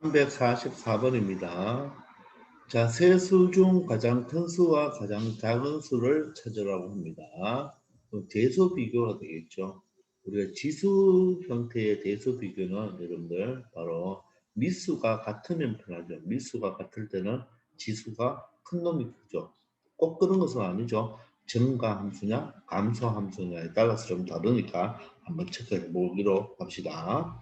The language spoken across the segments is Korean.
344번입니다. 자, 세 수 중 가장 큰 수와 가장 작은 수를 찾으라고 합니다. 대수 비교가 되겠죠. 우리가 지수 형태의 대수 비교는 여러분들 바로 미수가 같으면 편하죠. 미수가 같을 때는 지수가 큰 놈이 크죠. 꼭 그런 것은 아니죠. 증가 함수냐 감소 함수냐에 따라서 좀 다르니까 한번 체크해 보기로 합시다.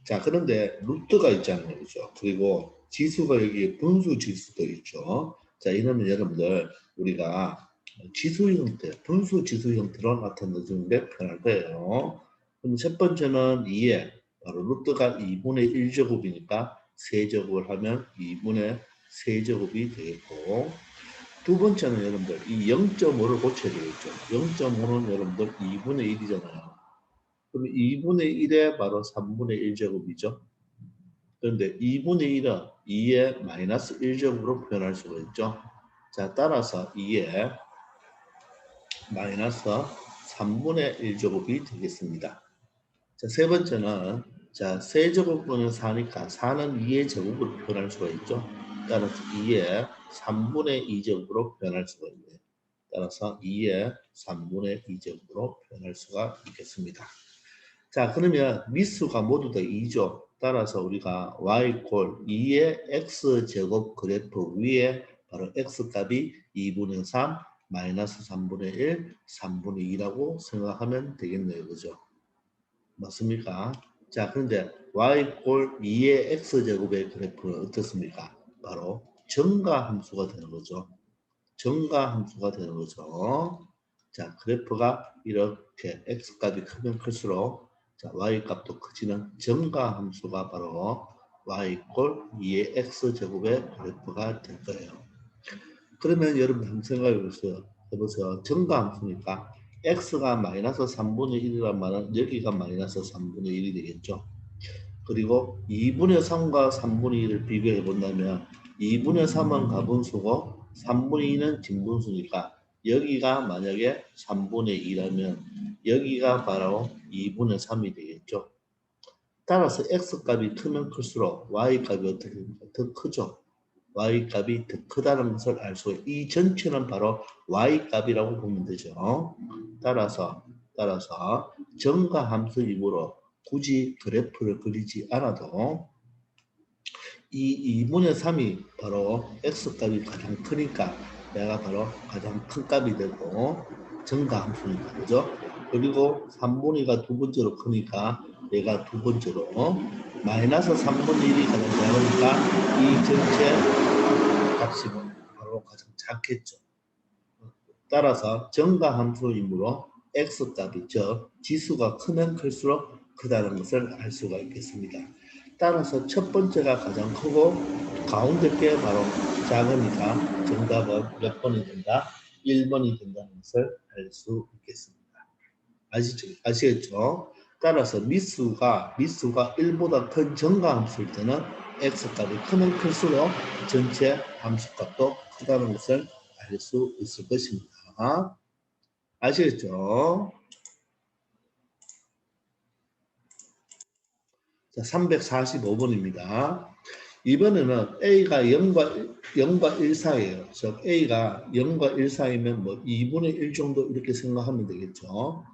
자, 그런데 루트가 있잖아요. 그죠? 그리고 지수가 여기 분수 지수도 있죠. 자, 이러면 여러분들 우리가 지수 형태, 분수 지수 형태로 나타내주는 게 편할 거예요. 그럼 첫 번째는 2에 바로 루트가 2분의 1제곱이니까 세제곱을 하면 2분의 세제곱이 되겠고, 두 번째는 여러분들 이 0.5를 고쳐야 되겠죠. 0.5는 여러분들 2분의 1이잖아요. 그럼 2분의 1에 바로 3분의 1제곱이죠. 그런데 2분의 1은 2의 마이너스 1제곱으로 표현할 수가 있죠. 자, 따라서 2의 마이너스 3분의 1제곱이 되겠습니다. 자, 세 번째는 자, 세제곱분은 4니까 4는 2의 제곱으로 표현할 수가 있죠. 따라서 2의 3분의 2제곱으로 표현할 수가 있네요. 따라서 2의 3분의 2제곱으로 표현할 수가 있겠습니다. 자, 그러면 미수가 모두 다 2죠. 따라서 우리가 y 꼴 2의 x제곱 그래프 위에 바로 x값이 2분의 3 마이너스 3분의 1 3분의 2라고 생각하면 되겠네요. 그죠? 맞습니까? 자, 그런데 y 꼴 2의 x제곱의 그래프는 어떻습니까? 바로 증가 함수가 되는 거죠. 증가 함수가 되는 거죠. 자, 그래프가 이렇게 x값이 크면 클수록 자, y값도 커지는 증가 함수가 바로 y 꼴 2의 x제곱의 그래프가 될 거예요. 그러면 여러분 한번 생각해 보세요. 증가 함수니까 x가 마이너스 3분의 1이란 말은 여기가 마이너스 3분의 1이 되겠죠. 그리고 2분의 3과 3분의 1을 비교해 본다면 2분의 3은 가분수고 3분의 2는 진분수니까 여기가 만약에 3분의 2라면 여기가 바로 2분의 3이 되겠죠. 따라서 x값이 크면 클수록 y값이 어떻게 됩니까? 더 크죠. y값이 더 크다는 것을 알 수가 있어요. 이 전체는 바로 y값이라고 보면 되죠. 따라서 정과 함수이므로 굳이 그래프를 그리지 않아도 이 2분의 3이 바로 x값이 가장 크니까 내가 바로 가장 큰 값이 되고 정가 함수니까 그죠? 그리고 3분의 2가 두 번째로 크니까 얘가 두 번째로 마이너스 3분의 1이 가장 작으니까 이 전체 값이 바로 가장 작겠죠. 따라서 정가 함수이므로 x값이 즉 지수가 크면 클수록 크다는 것을 알 수가 있겠습니다. 따라서 첫 번째가 가장 크고 가운데 게 바로 작으니까 정답은 몇 번이 된다? 1번이 된다는 것을 알 수 있겠습니다. 아시겠죠? 따라서 미수가 1보다 큰 정가 함수일 때는 x값이 크면 클수록 전체 함수값도 크다는 것을 알 수 있을 것입니다. 아시겠죠? 자, 345번입니다. 이번에는 A가 0과 1 사이에요. 즉 A가 0과 1 사이면 뭐 2분의 1 정도 이렇게 생각하면 되겠죠.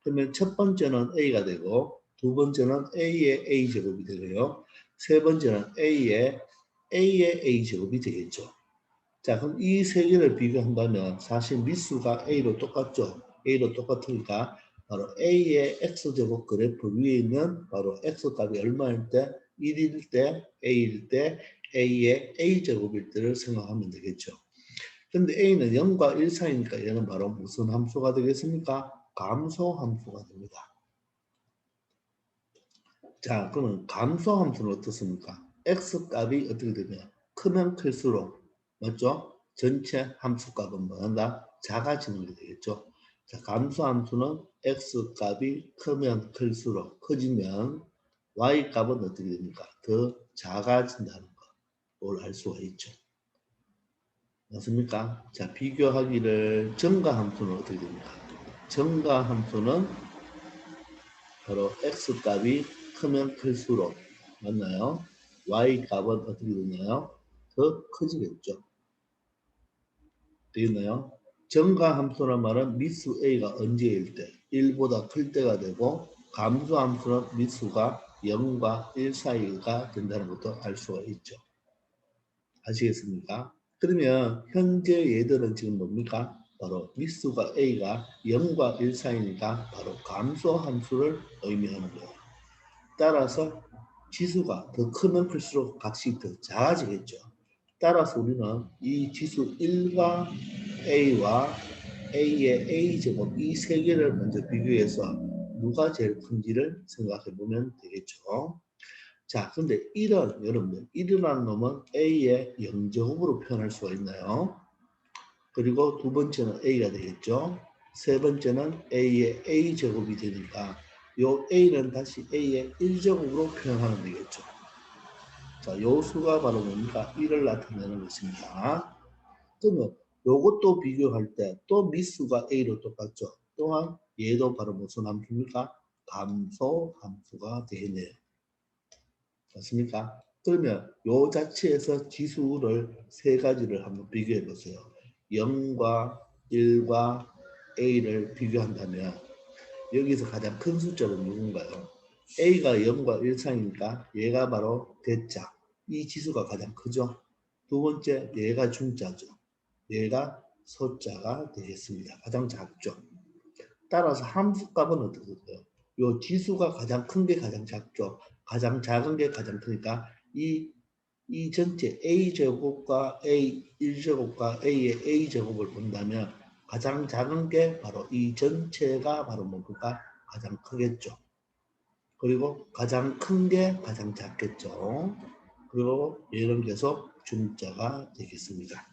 그러면 첫 번째는 A가 되고 두 번째는 A의 A제곱이 되고요. 세 번째는 A의 A제곱이 되겠죠. 자, 그럼 이 세 개를 비교한다면 사실 미수가 A로 똑같죠. A로 똑같으니까 바로 A의 X제곱 그래프 위에 있는 바로 X값이 얼마일 때? 1일 때, A일 때, A의 A제곱일 때를 생각하면 되겠죠. 근데 A는 0과 1 사이니까 얘는 바로 무슨 함수가 되겠습니까? 감소 함수가 됩니다. 자, 그러면 감소 함수는 어떻습니까? X값이 어떻게 되냐? 크면 클수록, 맞죠? 전체 함수값은 뭐한다? 작아지는 게 되겠죠. 자, 감소함수는 x값이 크면 클수록 커지면 y값은 어떻게 됩니까? 더 작아진다는 걸 알 수가 있죠. 맞습니까? 자, 비교하기를 증가함수는 어떻게 됩니까? 증가함수는 바로 x값이 크면 클수록 맞나요? y 값은 어떻게 되나요? 더 커지겠죠. 되겠나요? 정가 함수란 말은 미수 a가 언제일 때 1보다 클 때가 되고 감소 함수는 미수가 0과 1 사이가 된다는 것도 알 수가 있죠. 아시겠습니까? 그러면 현재 얘들은 지금 뭡니까? 바로 미수가 a가 0과 1 사이니까 바로 감소 함수를 의미하는 거예요. 따라서 지수가 더 크면 클수록 값이 더 작아지겠죠. 따라서 우리는 이 지수 1과 a와 a의 a제곱 이 세 개를 먼저 비교해서 누가 제일 큰지를 생각해 보면 되겠죠. 자, 근데 1은 여러분들 1이라는 놈은 a의 0제곱으로 표현할 수가 있나요? 그리고 두 번째는 a가 되겠죠. 세 번째는 a의 a제곱이 되니까 요 a는 다시 a의 1제곱으로 표현하면 되겠죠. 자, 요 수가 바로 뭡니까? 1을 나타내는 것입니다. 그러면 요것도 비교할 때 또 미수가 a로 똑같죠. 또한 얘도 바로 무슨 함수입니까? 감소 함수가 되겠네요. 맞습니까? 그러면 요 자체에서 지수를 세 가지를 한번 비교해 보세요. 0과 1과 a를 비교한다면 여기서 가장 큰 숫자는 누군가요? a가 0과 1 사이니까 얘가 바로 대자. 이 지수가 가장 크죠. 두 번째 얘가 중자죠. 얘가 소자가 되겠습니다. 가장 작죠. 따라서 함수값은 어떻게 돼요? 요 지수가 가장 큰 게 가장 작죠. 가장 작은 게 가장 크니까 이 전체 a제곱과 a1제곱과 a의 a제곱을 본다면 가장 작은 게 바로 이 전체가 바로 뭡니까? 가장 크겠죠. 그리고 가장 큰 게 가장 작겠죠. 그리고 얘는 계속 중자가 되겠습니다.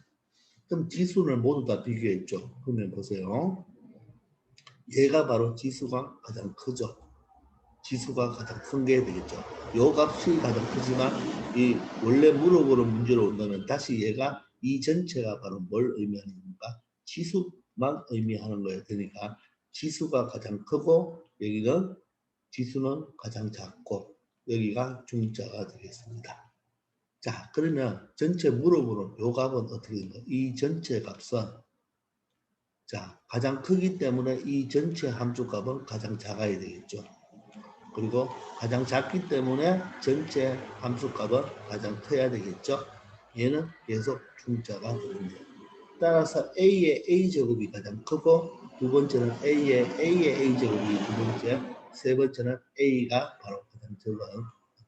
그럼 지수를 모두 다 비교했죠. 그러면 보세요. 얘가 바로 지수가 가장 크죠. 지수가 가장 큰 게 되겠죠. 요 값이 가장 크지만 이 원래 물어보는 문제로 온다면 다시 얘가 이 전체가 바로 뭘 의미하는 겁니까? 지수만 의미하는 거예요. 되니까 지수가 가장 크고 여기는 지수는 가장 작고 여기가 중자가 되겠습니다. 자, 그러면 전체 물어보는 요 값은 어떻게 되나요? 이 전체 값은 자, 가장 크기 때문에 이 전체 함수값은 가장 작아야 되겠죠. 그리고 가장 작기 때문에 전체 함수값은 가장 커야 되겠죠. 얘는 계속 중자가 되는데 따라서 a의 a제곱이 가장 크고 두 번째는 a의 a제곱이 두 번째, 세 번째는 a가 바로 가장 적은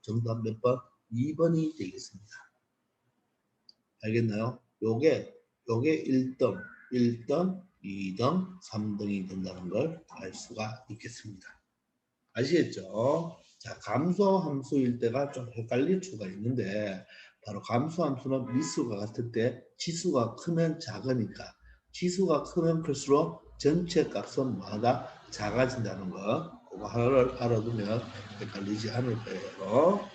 정답 몇 번? 2번이 되겠습니다. 알겠나요? 요게 1등, 2등, 3등이 된다는 걸 알 수가 있겠습니다. 아시겠죠? 자, 감소함수일 때가 좀 헷갈릴 수가 있는데 바로 감소함수는 미수가 같을 때 지수가 크면 작으니까 지수가 크면 클수록 전체 값은 마다 작아진다는 거 그거 하나를 알아두면 헷갈리지 않을 거예요.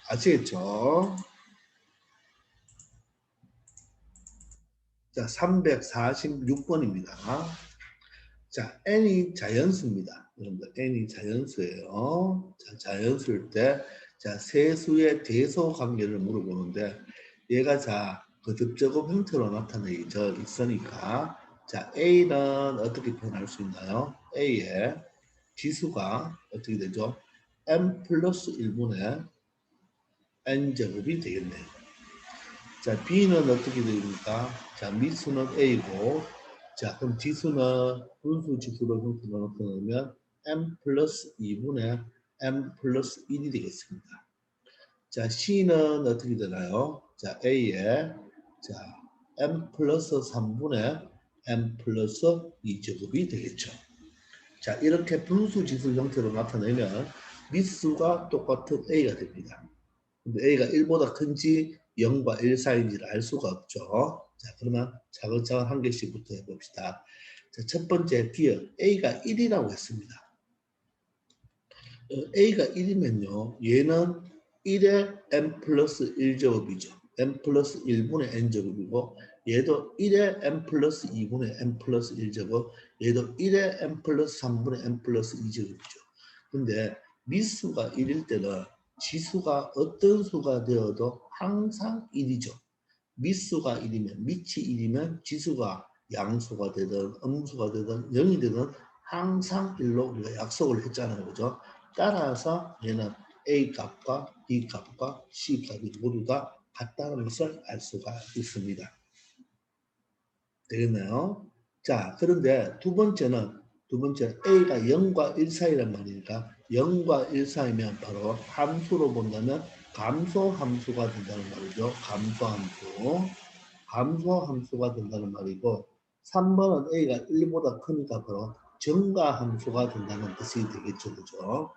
아시겠죠? 자, 346번입니다. 자, n이 자연수입니다. 여러분들, n이 자연수예요. 자, 자연수일 때, 자, 세수의 대소 관계를 물어보는데, 얘가 자, 거듭제곱 형태로 나타내져 있으니까, 자, a는 어떻게 표현할 수 있나요? a의 지수가 어떻게 되죠? m 플러스 1분의 n제곱이 되겠네요. 자, b는 어떻게 됩니까? 자, 미수는 a고, 자, 그럼 지수는 분수 지수로 형태로 나타내면 m 플러스 2분의 m 플러스 1이 되겠습니다. 자, c는 어떻게 되나요? 자, a에 자, m 플러스 3분의 m 플러스 2제곱이 되겠죠. 자, 이렇게 분수 지수 형태로 나타내면 미수가 똑같은 a가 됩니다. 근데 a가 1보다 큰지 0과 1 사이인지를 알 수가 없죠. 자, 그러면 차근차근 한 개씩부터 해봅시다. 자, 첫 번째 기억 a가 1이라고 했습니다. a가 1이면요. 얘는 1의 m 플러스 1제곱이죠. m 플러스 1분의 n제곱이고 얘도 1의 m 플러스 2분의 m 플러스 1제곱 얘도 1의 m 플러스 3분의 m 플러스 2제곱이죠. 근데 미수가 1일 때는 지수가 어떤 수가 되어도 항상 1이죠. 미수가 1이면 밑이 1이면 지수가 양수가 되든 음수가 되든 0이 되든 항상 1로 우리가 약속을 했잖아요. 그죠? 따라서 얘는 A 값과 B 값과 C 값이 모두 다 같다는 것을 알 수가 있습니다. 되겠나요? 자, 그런데 두 번째 A가 0과 1 사이란 말이니까 0과 1 사이면 바로 함수로 본다면 감소 함수가 된다는 말이죠. 감소 함수. 감소 함수가 된다는 말이고 3번은 A가 1보다 크니까 바로 증가 함수가 된다는 뜻이 되겠죠. 그죠?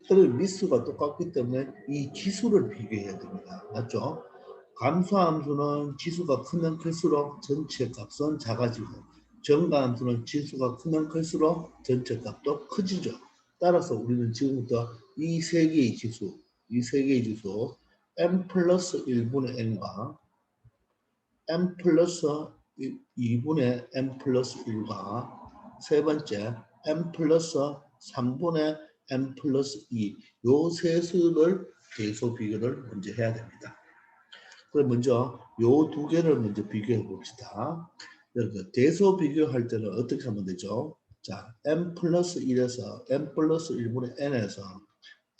그리고 미수가 똑같기 때문에 이 지수를 비교해야 됩니다. 맞죠? 감소함수는 지수가 크면 클수록 전체 값은 작아지고 증가함수는 지수가 크면 클수록 전체 값도 커지죠. 따라서 우리는 지금부터 이 세 개의 지수 n 플러스 1분의 n과 n 플러스 2분의 n 플러스 1과 세 번째 n 플러스 3분의 n 플러스 2 요 세 수를 계속 비교를 먼저 해야 됩니다. 그럼 먼저 요 두 개를 먼저 비교해 봅시다. 대소 비교할 때는 어떻게 하면 되죠? 자, n 플러스 1에서 n 플러스 1분의 n에서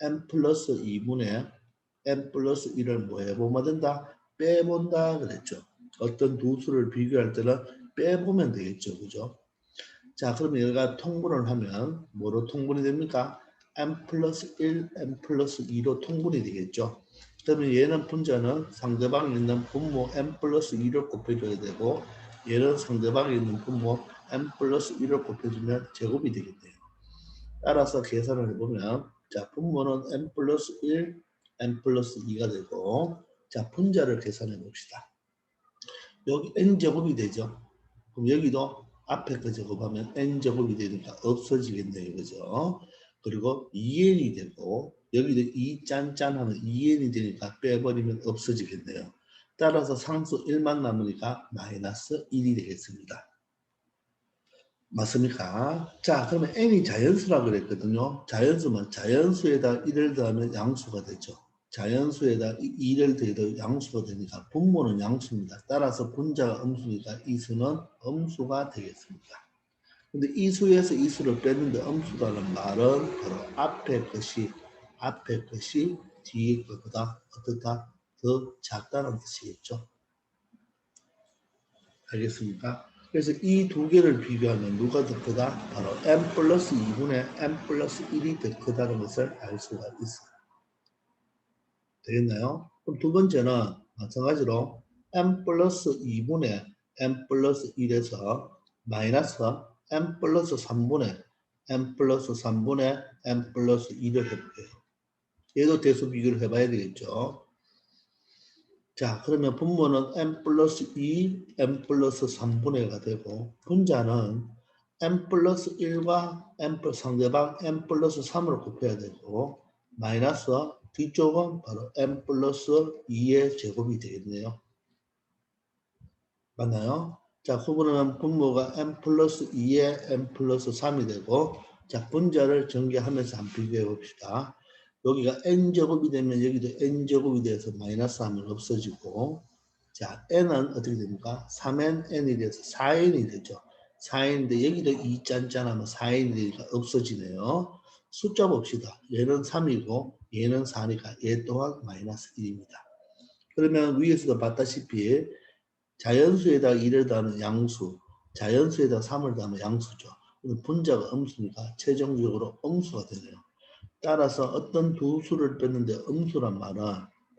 n 플러스 2분의 n 플러스 1을 뭐 해보면 된다? 빼본다 그랬죠. 어떤 두 수를 비교할 때는 빼보면 되겠죠. 그죠? 자, 그러면 얘가 통분을 하면 뭐로 통분이 됩니까? n 플러스 1, n 플러스 2로 통분이 되겠죠. 그러면 얘는 분자는 상대방에 있는 분모 n 플러스 2를 곱해줘야 되고 얘는 상대방에 있는 분모 n 플러스 1을 곱해주면 제곱이 되겠네요. 따라서 계산을 해보면 자, 분모는 n 플러스 1, n 플러스 2가 되고 자, 분자를 계산해 봅시다. 여기 n제곱이 되죠. 그럼 여기도 앞에 거 제곱하면 n제곱이 되니까 없어지겠네요. 그죠? 그리고 2n이 되고 여기도 2 짠짠하면 2n이 되니까 빼버리면 없어지겠네요. 따라서 상수 1만 남으니까 마이너스 1이 되겠습니다. 맞습니까? 자, 그러면 n이 자연수라고 그랬거든요. 자연수면 자연수에다 1을 더하면 양수가 되죠. 자연수에다 2를 더해도 양수가 되니까 분모는 양수입니다. 따라서 분자가 음수니까 이 수는 음수가 되겠습니다. 근데 이 수에서 이 수를 뺐는데 음수라는 말은 바로 앞에 것이 뒤에 것보다 어떻다? 더 작다는 뜻이겠죠. 알겠습니까? 그래서 이 두 개를 비교하면 누가 더 크다? 바로 n 플러스 2분의 n 플러스 1이 더 크다는 것을 알 수가 있어요. 되겠나요? 그럼 두 번째는 마찬가지로 n 플러스 2분의 n 플러스 1에서 마이너스 n 플러스 3분의 n 플러스 3분의 n 플러스 2를 해볼게요. 얘도 대수 비교를 해봐야 되겠죠. 자, 그러면 분모는 n 플러스 2, n 플러스 3분의가 되고 분자는 n 플러스 1과 n 플러스 상대방 n 플러스 3을 곱해야 되고 마이너스 뒤쪽은 바로 n 플러스 2의 제곱이 되겠네요. 맞나요? 자, 그러면 분모가 n 플러스 2의 n 플러스 3이 되고 자, 분자를 전개하면서 한번 비교해 봅시다. 여기가 n제곱이 되면 여기도 n제곱이 돼서 마이너스 하면 없어지고 자, n은 어떻게 됩니까? 3n, n이 돼서 4n이 되죠. 4n인데 여기도 2 짠짠하면 4n이 되니까 없어지네요. 숫자 봅시다. 얘는 3이고 얘는 4니까 얘 또한 마이너스 1입니다. 그러면 위에서도 봤다시피 자연수에다 1을 더하면 양수, 자연수에다 3을 더하면 양수죠. 분자가 음수니까 최종적으로 음수가 되네요. 따라서 어떤 두 수를 뺐는데 음수란 말은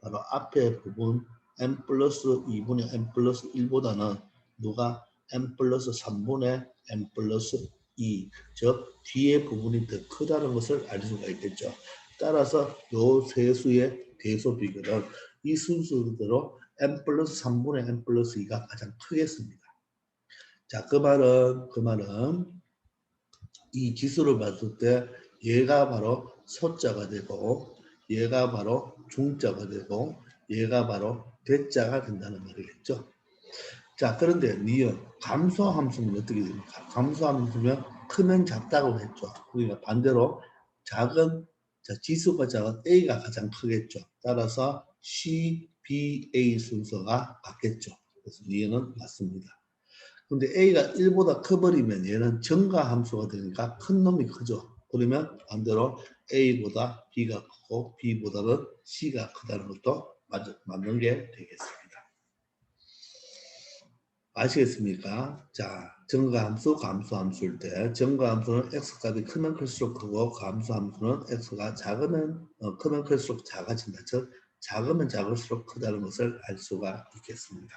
바로 앞에 부분 n 플러스 2분의 n 플러스 1보다는 누가 n 플러스 3분의 n 플러스 2, 즉 뒤에 부분이 더 크다는 것을 알 수가 있겠죠. 따라서 요 세 수의 대소 비교는 이 순서대로 n 플러스 3분의 n 플러스 2가 가장 크겠습니다. 자, 그 말은 이 지수를 봤을 때 얘가 바로 소자가 되고 얘가 바로 중자가 되고 얘가 바로 대자가 된다는 말이겠죠. 자, 그런데 니은 감소함수는 어떻게 됩니까? 감소함수면 크면 작다고 했죠. 그러니까 반대로 자, 지수가 작은 A가 가장 크겠죠. 따라서 C, B, A 순서가 같겠죠. 그래서 얘는 맞습니다. 근데 A가 1보다 커버리면 얘는 증가 함수가 되니까 큰 놈이 크죠. 그러면 반대로 A보다 B가 크고 B보다는 C가 크다는 것도 맞는 게 되겠습니다. 아시겠습니까? 자, 증가함수, 감소함수일 때 증가함수는 x값이 크면 클수록 크고 감소함수는 x가 작으면 크면 클수록 작아진다. 즉 작으면 작을수록 크다는 것을 알 수가 있겠습니다.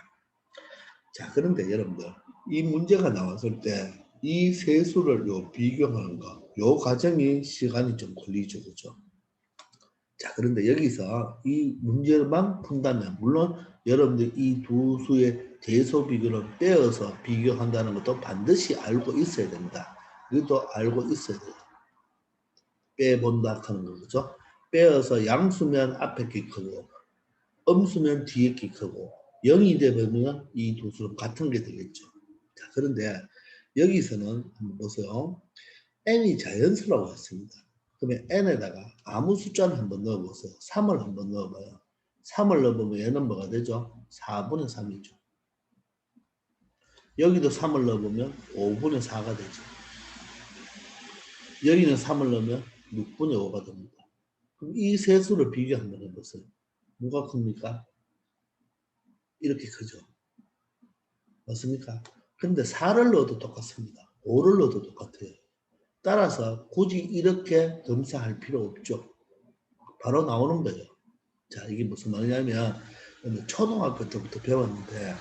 자, 그런데 여러분들 이 문제가 나왔을 때 이 세 수를 비교하는 거, 요 과정이 시간이 좀 걸리죠, 그죠? 자, 그런데 여기서 이 문제만 푼다면 물론 여러분들 이 두 수의 대소 비교를 빼어서 비교한다는 것도 반드시 알고 있어야 됩니다. 이것도 알고 있어야 돼요. 빼본다 하는 거죠. 빼어서 양수면 앞에 키 크고 음수면 뒤에 키 크고 0이 되면 이 두 수는 같은 게 되겠죠. 자, 그런데 여기서는 한번 보세요. n이 자연수라고 했습니다. 그러면 n에다가 아무 숫자를 한번 넣어보세요. 3을 한번 넣어봐요. 3을 넣어보면 얘는 뭐가 되죠? 4분의 3이죠. 여기도 3을 넣어보면 5분의 4가 되죠. 여기는 3을 넣으면 6분의 5가 됩니다. 그럼 이 세 수를 비교 한번 해보세요. 뭐가 큽니까? 이렇게 크죠. 맞습니까? 근데 4를 넣어도 똑같습니다. 5를 넣어도 똑같아요. 따라서 굳이 이렇게 검사할 필요 없죠. 바로 나오는 거예요. 자, 이게 무슨 말이냐면 초등학교 때부터 배웠는데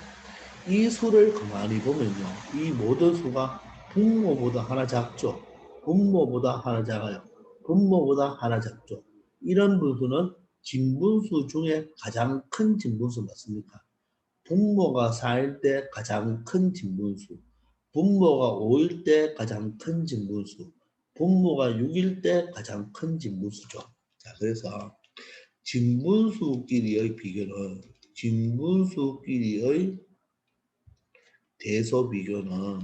이 수를 가만히 보면요. 이 모든 수가 분모보다 하나 작죠. 분모보다 하나 작아요. 분모보다 하나 작죠. 이런 분수는 진분수 중에 가장 큰 진분수 맞습니까? 분모가 4일 때 가장 큰 진분수, 분모가 5일 때 가장 큰 진분수, 분모가 6일 때 가장 큰 진분수죠. 자, 그래서 진분수끼리의 비교는 진분수끼리의 대소 비교는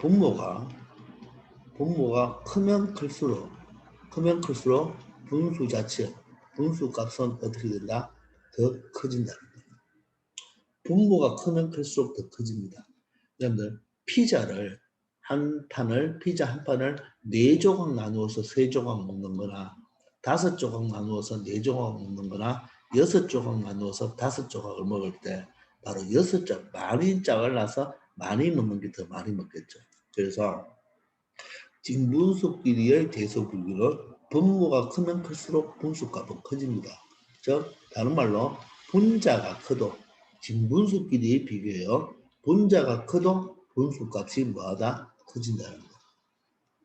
분모가 크면 클수록 분수 자체 분수 값은 어떻게 된다? 더 커진다. 분모가 크면 클수록 더 커집니다. 여러분들 피자를 피자 한 판을 4조각 나누어서 3조각 먹는 거나 5조각 나누어서 4조각 먹는 거나 6조각 나누어서 5조각을 먹을 때 바로 6짝 많이 작을라서 많이 먹는 게 더 많이 먹겠죠. 그래서 진분수끼리의 대소비율은 분모가 크면 클수록 분수값은 커집니다. 즉 다른 말로 분자가 커도 진분수끼리 비교해요. 분자가 커도 분수값이 뭐하다? 커진다는 거.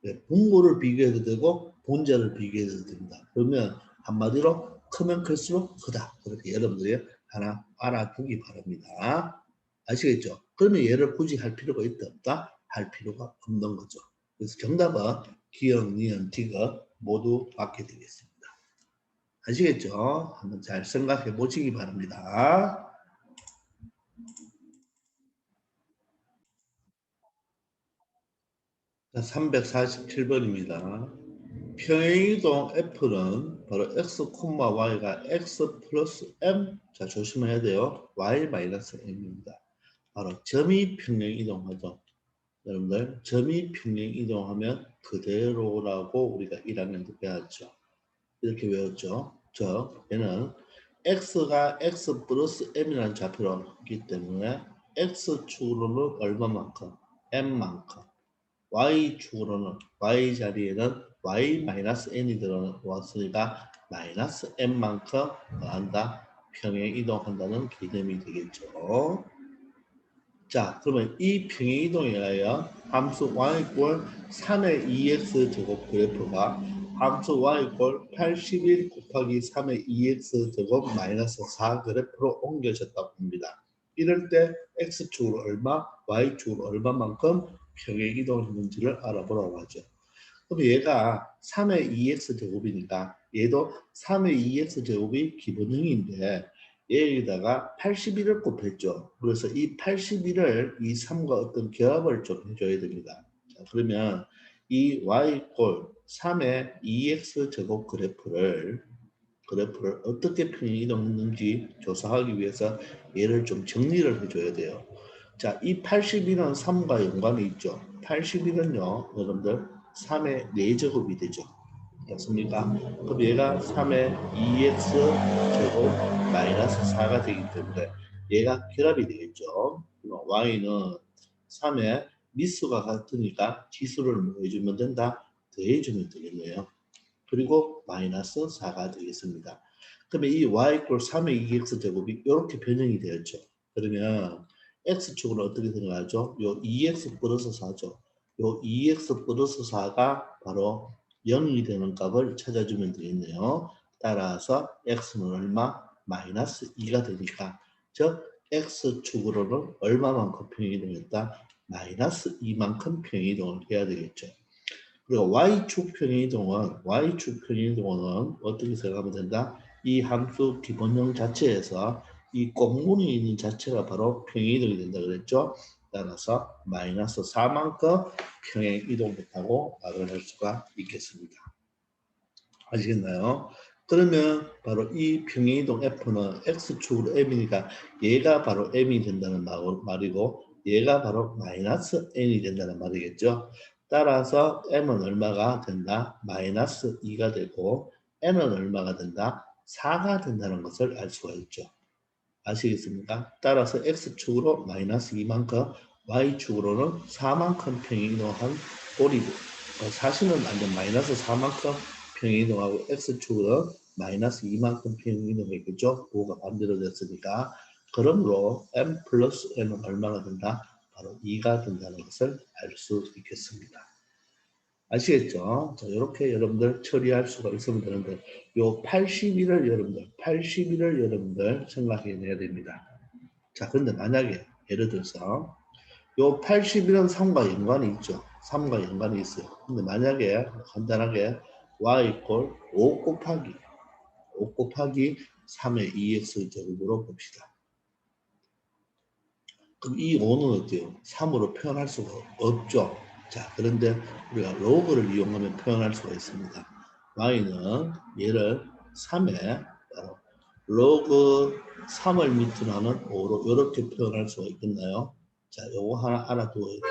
네, 분모를 비교해도 되고 분자를 비교해도 됩니다. 그러면 한마디로 크면 클수록 크다. 그렇게 여러분들이 하나 알아두기 바랍니다. 아시겠죠? 그러면 얘를 굳이 할 필요가 있다 없다? 할 필요가 없는 거죠. 그래서 정답은 기억, 니은, 디귿 모두 맞게 되겠습니다. 아시겠죠? 한번 잘 생각해 보시기 바랍니다. 자, 347번입니다. 평행이동 F는 바로 X, Y가 X 플러스 M. 자, 조심해야 돼요. Y 마이너스 M입니다. 바로 점이 평행이동하죠. 여러분들, 점이 평행이동하면 그대로라고 우리가 1학년 때 배웠죠. 이렇게 외웠죠. 얘는 X가 X 플러스 M이라는 좌표로 있기 때문에 X축으로는 얼마만큼? M만큼. Y축으로는 Y 자리에는 Y-N이 들어왔으니까 마이너스 M만큼 더한다. 평행 이동한다는 개념이 되겠죠. 자, 그러면 이 평행 이동에 의하여 함수 Y꼴 3의 2x 제곱 그래프가 함수 Y꼴 81 곱하기 3의 2x 제곱 마이너스 4 그래프로 옮겨졌다고 합니다. 이럴 때 X축으로 얼마, Y축으로 얼마만큼 평행 이동했는지를 알아보라고 하죠. 그럼 얘가 3의 2x 제곱이니까 얘도 3의 2x 제곱이 기본형인데 얘에다가 81을 곱했죠. 그래서 이 81을 이 3과 어떤 결합을 좀 해줘야 됩니다. 자, 그러면 이 y = 3의 2x 제곱 그래프를 어떻게 평행 이동했는지 조사하기 위해서 얘를 좀 정리를 해줘야 돼요. 자, 이 81은 3과 연관이 있죠. 81은요, 여러분들 3의 4제곱이 되죠. 맞습니까? 그럼 얘가 3의 2x 제곱 마이너스 4가 되기 때문에 얘가 결합이 되겠죠. y는 3의 미수가 같으니까 지수를 뭐 해주면 된다? 더해주면 되겠네요. 그리고 마이너스 4가 되겠습니다. 그러면 이 y = 3의 2x 제곱이 이렇게 변형이 되었죠. 그러면 x축으로 어떻게 생각하죠? 요 2x 플러스 4죠. 요 2x 플러스 4가 바로 0이 되는 값을 찾아주면 되겠네요. 따라서 x는 얼마? 마이너스 2가 되니까 즉 x축으로는 얼마만큼 평행이동했다? 마이너스 2만큼 평행이동을 해야 되겠죠. 그리고 y축 평행이동은 어떻게 생각하면 된다? 이 함수 기본형 자체에서 이 꽁무니 있는 자체가 바로 평행이동이 된다 그랬죠? 따라서 마이너스 4만큼 평행이동했다고 말을 할 수가 있겠습니다. 아시겠나요? 그러면 바로 이 평행이동 F는 X축으로 M이니까 얘가 바로 M이 된다는 말이고 얘가 바로 마이너스 N이 된다는 말이겠죠. 따라서 M은 얼마가 된다? 마이너스 2가 되고 N은 얼마가 된다? 4가 된다는 것을 알 수가 있죠. 아시겠습니까? 따라서 X축으로 마이너스 2만큼 Y축으로는 4만큼 평행이동한 꼴이고 사실은 완전 마이너스 4만큼 평행이동하고 X축으로 마이너스 2만큼 평행이동했겠죠. 부호가 반대로 됐으니까 그러므로 M 플러스 N은 얼마가 된다? 바로 2가 된다는 것을 알 수 있겠습니다. 아시겠죠? 자, 이렇게 여러분들 처리할 수가 있으면 되는데 요 81을 여러분들 생각해내야 됩니다. 자, 그런데 만약에 예를 들어서 요 81은 3과 연관이 있죠. 3과 연관이 있어요. 근데 만약에 간단하게 y = 5 곱하기 3의 2x 제곱으로 봅시다. 그럼 이 5는 어때요? 3으로 표현할 수가 없죠. 자, 그런데 우리가 로그를 이용하면 표현할 수가 있습니다. y는 얘를 3에 로그 3을 밑으로 하는 5로 이렇게 표현할 수가 있겠나요? 자, 요거 하나 알아두어야 됩니다.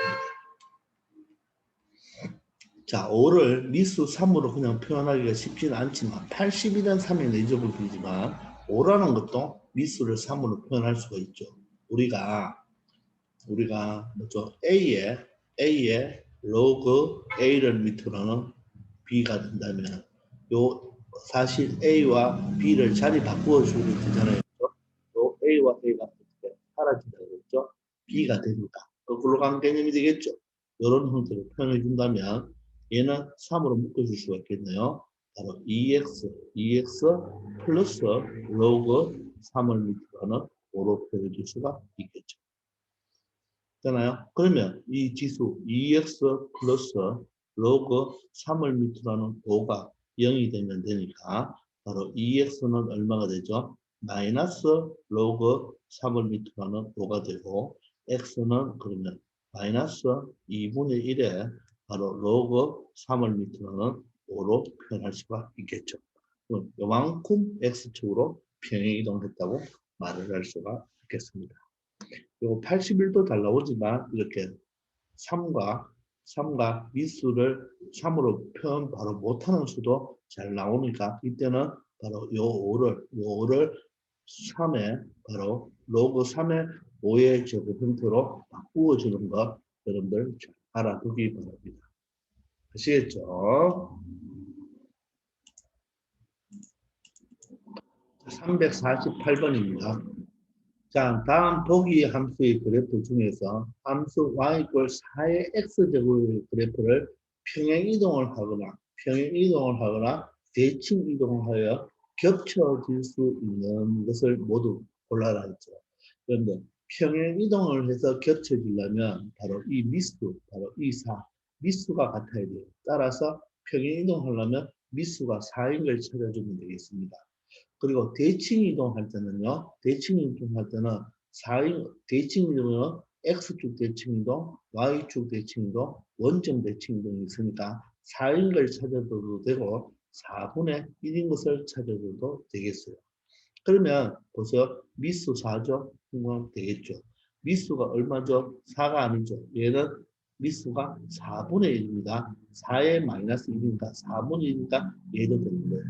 자, 5를 미수 3으로 그냥 표현하기가 쉽지는 않지만 80이란 3의 내제곱이지만 5라는 것도 미수를 3으로 표현할 수가 있죠. 우리가 뭐죠? A에 로그 A를 밑으로 하는 B가 된다면 요 사실 A와 B를 자리 바꾸어 주면 되잖아요. 요 A와 A가 어떻게 사라진다고 그랬죠? B가 되니까 거꾸로 간 개념이 되겠죠. 이런 형태로 표현해 준다면 얘는 3으로 묶어줄 수가 있겠네요. 바로 EX 플러스 로그 3을 밑으로 하는 5로 표현해 줄 수가 있겠죠. 되나요? 그러면 이 지수 2x 플러스 로그 3을 밑으로 하는 5가 0이 되면 되니까 바로 2x는 얼마가 되죠? 마이너스 로그 3을 밑으로 하는 5가 되고 x는 그러면 마이너스 2분의 1에 바로 로그 3을 밑으로 하는 5로 표현할 수가 있겠죠. 그럼 요만큼 x축으로 평행이동했다고 말을 할 수가 있겠습니다. 요 81도 잘 나오지만 이렇게 3과 미수를 3으로 표현 바로 못하는 수도 잘 나오니까 이때는 바로 요 5를 3에 바로 로그 3의 5의 제곱 형태로 바꾸어 주는 것 여러분들 잘 알아두기 바랍니다. 아시겠죠? 348번입니다. 자, 다음 보기 함수의 그래프 중에서 함수 y = 4의 x제곱의 그래프를 평행 이동을 하거나 대칭 이동을 하여 겹쳐질 수 있는 것을 모두 골라라 했죠. 그런데 평행 이동을 해서 겹쳐지려면 바로 이 바로 이 4, 미수가 같아야 돼요. 따라서 평행 이동하려면 미수가 4인 걸 찾아주면 되겠습니다. 그리고 대칭 이동할 때는요. 대칭 이동할 때는 대칭 이동은 X축 대칭이동, Y축 대칭이동, 원점 대칭이동이 있으니까 4인 걸 찾아도 되고 4분의 1인 것을 찾아도 되겠어요. 그러면 보세요. 미수 4죠? 되겠죠. 미수가 얼마죠? 4가 아니죠. 얘는 미수가 4분의 1입니다. 4의 마이너스 1이니까 4분의 1이니까 얘도 되는 거예요.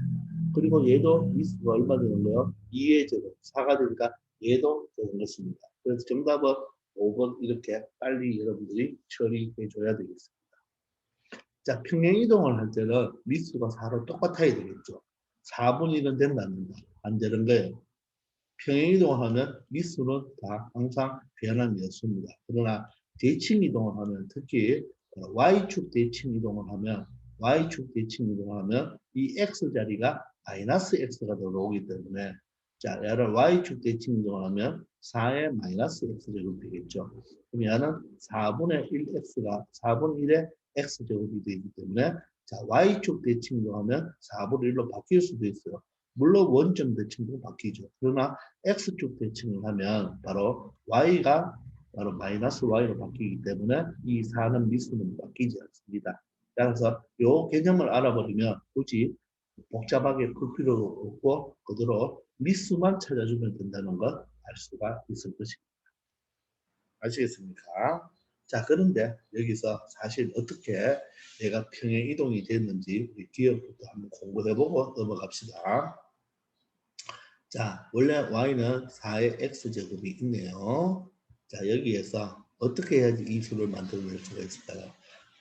그리고 얘도 미수가 얼마 되는 거예요? 2의 제곱 4가 되니까 얘도 되는 것입니다. 그래서 정답은 5번 이렇게 빨리 여러분들이 처리해 줘야 되겠습니다. 자, 평행 이동을 할 때는 미수가 4로 똑같아야 되겠죠. 4분의 1은 된다 안 된다? 안 되는 거예요. 평행 이동을 하면 미수는 다 항상 변함이 없습니다. 그러나 대칭 이동을 하면 특히 Y축 대칭 이동을 하면 Y축 대칭 이동을 하면 이 X 자리가 마이너스 X가 들어오기 때문에 자, 얘를 Y축 대칭 이동을 하면 4의 마이너스 X제곱 되겠죠. 그럼 얘는 4분의 1X가 4분의 1의 X제곱이 되기 때문에 자, Y축 대칭 이동하면 4분의 1로 바뀔 수도 있어요. 물론 원점 대칭도 바뀌죠. 그러나 X축 대칭을 하면 바로 Y가 바로 마이너스 Y로 바뀌기 때문에 이 4는 미수는 바뀌지 않습니다. 따라서 이 개념을 알아버리면 굳이 복잡하게 풀 필요도 없고 그대로 미수만 찾아주면 된다는 걸 알 수가 있을 것입니다. 아시겠습니까? 자, 그런데 여기서 사실 어떻게 얘가 평행 이동이 됐는지 우리 기억부터 한번 공부해보고 넘어갑시다. 자, 원래 y는 4의 x제곱이 있네요. 자, 여기에서 어떻게 해야지 이 수를 만들어낼 수가 있을까요?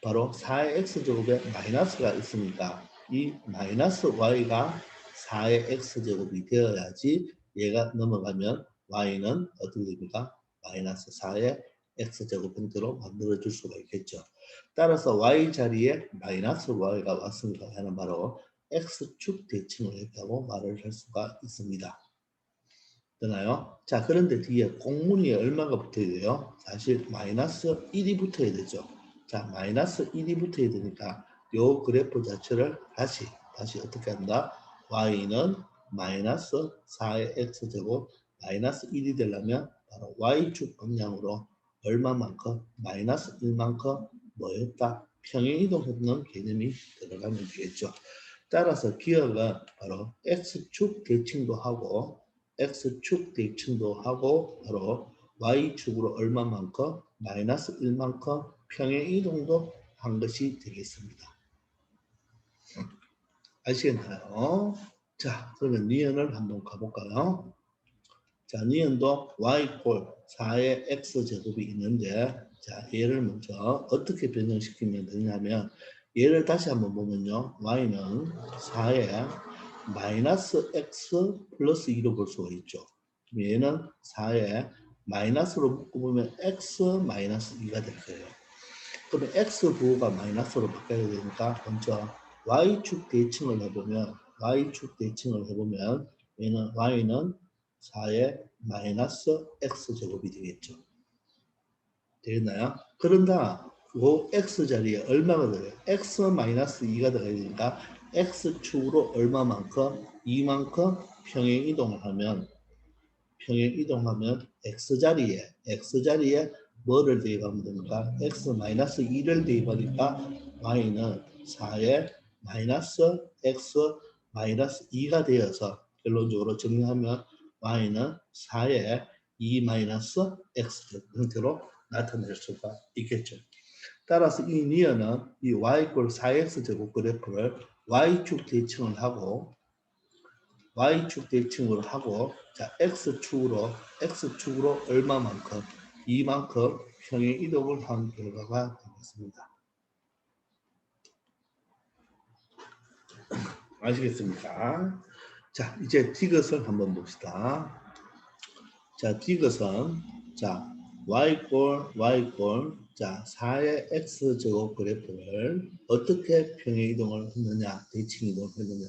바로 4의 x제곱에 마이너스가 있으니까 이 마이너스 y가 4의 x제곱이 되어야지 얘가 넘어가면 y는 어떻게 됩니까? 마이너스 4의 x제곱 형태로 만들어줄 수가 있겠죠. 따라서 y 자리에 마이너스 y가 왔으니까 얘는 바로 x축 대칭을 했다고 말을 할 수가 있습니다. 되나요? 자, 그런데 뒤에 공무니에 얼마가 붙어야 돼요? 사실 마이너스 1이 붙어야 되죠. 자, 마이너스 1이 붙어야 되니까 요 그래프 자체를 다시 어떻게 한다? y는 마이너스 4의 x제곱 마이너스 1이 되려면 바로 y축 방향으로 얼마만큼? 마이너스 1만큼 뭐였다? 평행 이동했는 개념이 들어가면 되겠죠. 따라서 기억은 바로 x축 대칭도 하고 x축 대칭도 하고 바로 y축으로 얼마만큼 마이너스 1만큼 평행 이동도 한 것이 되겠습니다. 아시겠나요? 자, 그러면 니은을 한번 가볼까요? 자, 니은도 y꼴 4의 x제곱이 있는데 자, 얘를 먼저 어떻게 변형시키면 되냐면 얘를 다시 한번 보면요. y는 4의 마이너스 x 플러스 2로 볼 수가 있죠. 얘는 4의 마이너스로 묶어보면 x 마이너스 2가 될 거예요. 그러면 x 부호가 마이너스로 바뀌어야 되니까 먼저 y축 대칭을 해보면 얘는 y는 4의 마이너스 x제곱이 되겠죠. 되겠나요? 그런다 그 x자리에 얼마가 들어요? x 마이너스 2가 들어가야 되니까 x축으로 얼마만큼? 2만큼 평행 이동을 하면 x자리에 뭐를 대입하면 됩니까? x 마이너스 2를 대입하니까 y는 4의 마이너스 x 마이너스 2가 되어서 결론적으로 정리하면 y는 4의 2 마이너스 x 형태로 나타낼 수가 있겠죠. 따라서 이 니은은 이 y 꼴 4x 제곱 그래프를 y축 대칭을 하고 자 x축으로 얼마만큼 이만큼 평행 이동을 한 결과가 되겠습니다. 아시겠습니까? 자, 이제 디귿을 한번 봅시다. 자, 디귿은 자 y꼴 자 4의 x제곱 그래프를 어떻게 평행 이동을 했느냐 대칭 이동을 했느냐.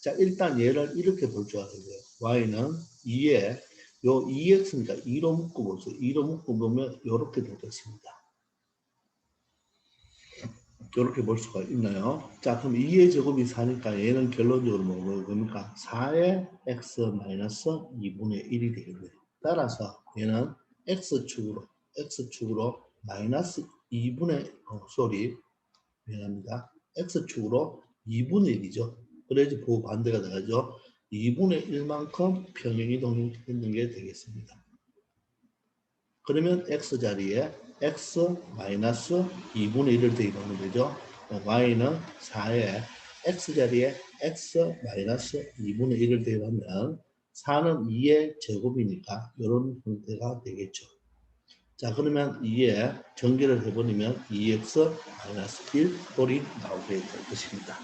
자, 일단 얘를 이렇게 볼 줄 알아야 돼요. y는 2에 요 2x니까 2로 묶어보세요. 2로 묶어보면 이렇게 되겠습니다. 이렇게 볼 수가 있나요? 자, 그럼 2의 제곱이 4니까 얘는 결론적으로 뭡니까? 4의 x 마이너스 2분의 1이 되겠네요. 따라서 얘는 x축으로 x축으로 마이너스 2분의 미안합니다. x축으로 2분의 1이죠. 그래야지 부호 반대가 나가죠. 2분의 1만큼 평행이동이 있는 게 되겠습니다. 그러면 x자리에 x 마이너스 2분의 1을 대입하면 되죠. y는 4에 x자리에 x 마이너스 2분의 1을 대입하면 4는 2의 제곱이니까 이런 형태가 되겠죠. 자, 그러면 2에 전개를 해버리면 2x 마이너스 1 꼴이 나오게 될 것입니다.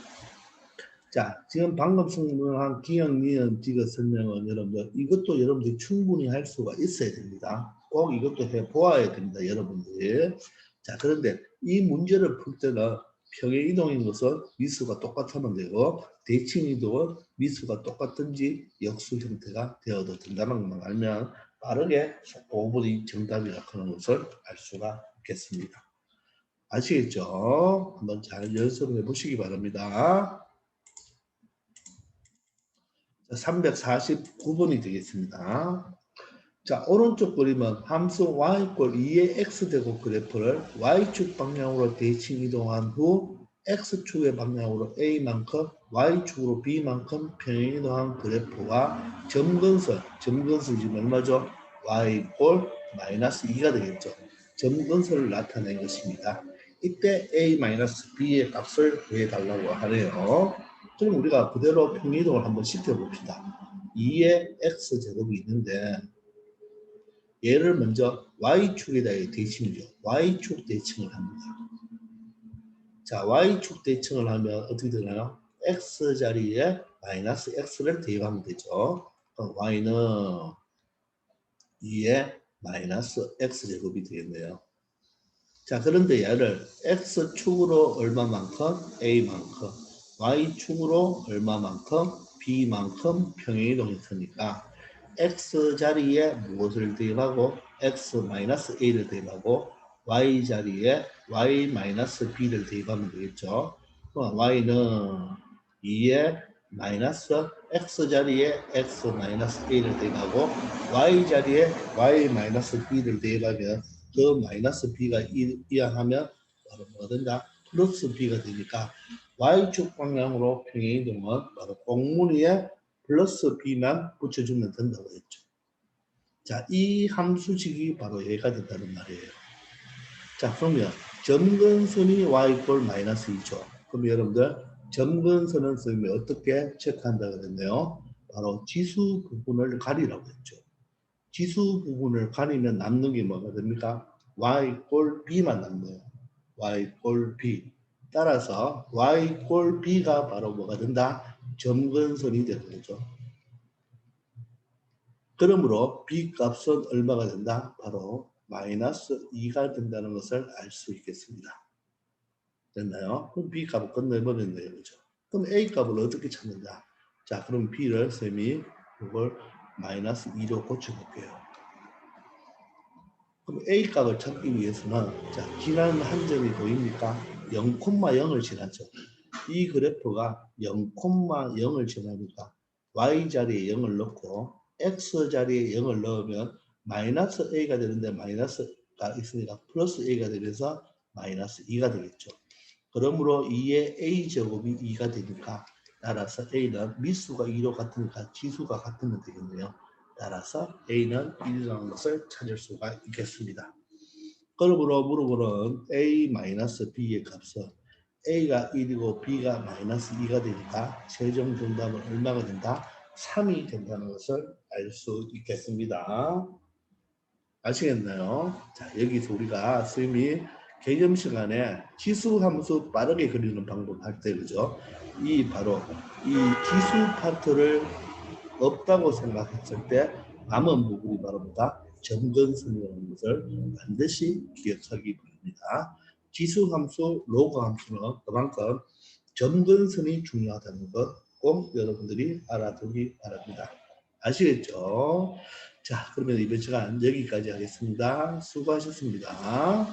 자, 지금 방금 설명한 기억, 니은, 디귿 설명은 여러분들 이것도 여러분들이 충분히 할 수가 있어야 됩니다. 꼭 이것도 해보아야 됩니다, 여러분들. 자, 그런데 이 문제를 풀 때는 평행 이동인 것은 미수가 똑같으면 되고 대칭 이동은 미수가 똑같든지 역수 형태가 되어도 된다는 것만 알면 빠르게 5번이 정답이라 하는 것을 알 수가 있겠습니다. 아시겠죠? 한번 잘 연습을 해보시기 바랍니다. 349번이 되겠습니다. 자, 오른쪽 그림은 함수 y꼴 2의 x제곱 그래프를 y축 방향으로 대칭 이동한 후 x축의 방향으로 a만큼 y축으로 b만큼 평행 이동한 그래프와 점근선 지금 얼마죠? y꼴 마이너스 2가 되겠죠. 점근선을 나타낸 것입니다. 이때 a 마이너스 b의 값을 구해달라고 하네요. 그럼 우리가 그대로 평행 이동을 한번 시켜봅시다. 2의 x제곱이 있는데 얘를 먼저 y축에다 대칭이죠. y축 대칭을 합니다. 자, y축 대칭을 하면 어떻게 되나요? x자리에 마이너스 x를 대입하면 되죠. 그럼 y는 2의 마이너스 x제곱이 되겠네요. 자, 그런데 얘를 x축으로 얼마만큼? a만큼, y축으로 얼마만큼? b만큼 평행이동했으니까 x자리에 무엇을 대입하고 x-a를 대입하고 y자리에 y-b를 대입하면 되겠죠. 그럼 y는 2에 마이너스 x자리에 x-a를 대입하고 y자리에 y-b를 대입하면 그 마이너스 b가 이항하면 바로 뭐가 된다? 플러스 b가 되니까 y축 방향으로 평행이동은 바로 꽁무니에 플러스 b만 붙여주면 된다고 했죠. 자, 이 함수식이 바로 얘가 된다는 말이에요. 자, 그러면 점근선이 y꼴 마이너스 2죠. 그럼 여러분들 점근선은 선생님이 어떻게 체크한다고 그랬네요. 바로 지수 부분을 가리라고 했죠. 지수 부분을 가리면 남는 게 뭐가 됩니까? y꼴 b만 남네요. y꼴 b. 따라서 y꼴 b가 바로 뭐가 된다? 점근선이 되는 거죠. 그러므로 b 값은 얼마가 된다? 바로 마이너스 2가 된다는 것을 알 수 있겠습니다. 됐나요? 그럼 b 값을 건너버리는 거예요. 그렇죠? 그럼 a 값을 어떻게 찾는다? 자, 그럼 b를 쌤이 이걸 마이너스 2로 고쳐볼게요. 그럼 a 값을 찾기 위해서는 자, 지나는 한 점이 보입니까? 0,0을 지나죠. 이 그래프가 0,0을 지나니까 y자리에 0을 넣고 x자리에 0을 넣으면 마이너스 a가 되는데 마이너스가 있으니까 플러스 a가 되면서 마이너스 2가 되겠죠. 그러므로 2의 a제곱이 2가 되니까 따라서 a는 미수가 2로 같으니까 지수가 같으면 되겠네요. 따라서 a는 1이라는 것을 찾을 수가 있겠습니다. 그러므로 물어보는 a-b의 값은 a가 1이고 b가 마이너스 2가 되니까 최종 정답은 얼마가 된다? 3이 된다는 것을 알 수 있겠습니다. 아시겠나요? 자, 여기서 우리가 선생님이 개념 시간에 지수 함수 빠르게 그리는 방법 할 때 그죠? 이 바로 이 지수 파트를 없다고 생각했을 때 남은 부분이 바로 뭐다? 점근선이라는 것을 반드시 기억하기 바랍니다. 지수 함수, 로그 함수는 그만큼 점근선이 중요하다는 것 꼭 여러분들이 알아두기 바랍니다. 아시겠죠? 자, 그러면 이번 시간 여기까지 하겠습니다. 수고하셨습니다.